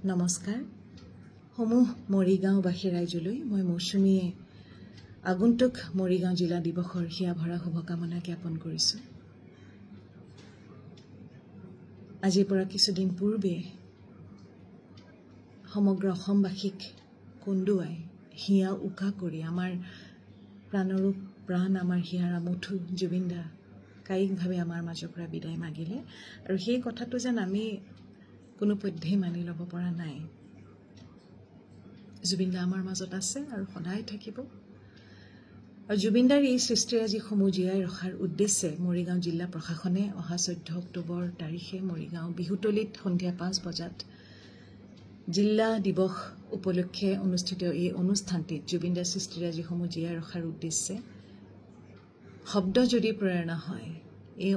নমস্কাৰ সমূহ মৰিগাঁওবাসী ৰাইজলৈ মই মৌচুমীয়ে আগন্তুক মৰিগাঁও জিলা দিৱসৰ হিয়াভৰা শুভকামনা জ্ঞাপন কৰিছোঁ। আজিৰ পৰা কিছুদিন পূৰ্বে সমগ্ৰ অসমবাসীক কন্দুৱাই হিয়া উকা কৰি আমাৰ প্ৰাণৰো প্ৰাণ আমাৰ হিয়াৰ আমঠু জুবিন দা কায়িকভাৱে আমাৰ মাজৰ পৰা বিদায় মাগিলে আৰু সেই কথাটো যেন আমি কোনোপধ্যেই মানি ল'ব পৰা নাই। জুবিন দা আমাৰ মাজত আছে আৰু সদায় থাকিব। আৰু জুবিন দাৰ এই সৃষ্টিৰাজিসমূহ জীয়াই ৰখাৰ উদ্দেশ্যে মৰিগাঁও জিলা প্ৰশাসনে অহা 14 অক্টোবৰ তাৰিখে মৰিগাঁও বিহুতলিত সন্ধিয়া 5 বজাত জিলা দিৱস উপলক্ষে অনুষ্ঠিত এই অনুষ্ঠানটিত জুবিন দাৰ সৃষ্টিৰাজিসমূহ জীয়াই ৰখাৰ উদ্দেশ্যে শব্দ যদি প্ৰেৰণা হয় এই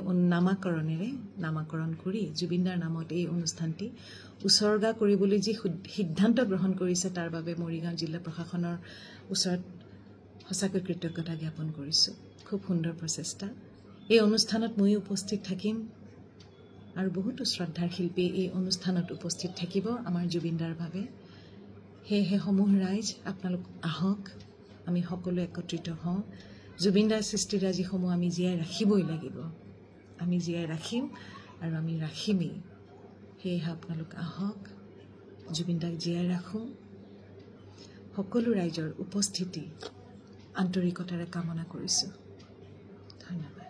নামাকৰণ কৰি জুবিনদাৰ নামত এই অনুষ্ঠানটি উৎসৰ্গা কৰিবলৈ যি সিদ্ধান্ত গ্ৰহণ কৰিছে তাৰ বাবে মৰিগাঁও জিলা প্ৰশাসনৰ ওচৰত সঁচাকৈ কৃতজ্ঞতা জ্ঞাপন কৰিছোঁ। খুব সুন্দৰ প্ৰচেষ্টা। এই অনুষ্ঠানত মই উপস্থিত থাকিম আৰু বহুতো শ্ৰদ্ধাৰ শিল্পী এই অনুষ্ঠানত উপস্থিত থাকিব আমাৰ জুবিনদাৰ বাবে। সেয়েহে সমূহ ৰাইজ আপোনালোক আহক, আমি সকলো একত্ৰিত হওঁ। জুবিনদাৰ সৃষ্টিৰাজিসমূহ আমি জীয়াই ৰাখিবই লাগিব। আমি জীয়াই ৰাখিম আৰু আমি ৰাখিমেই। সেয়েহে আপোনালোক আহক, জুবিনদাক জীয়াই ৰাখোঁ। সকলো ৰাইজৰ উপস্থিতি আন্তৰিকতাৰে কামনা কৰিছোঁ। ধন্যবাদ।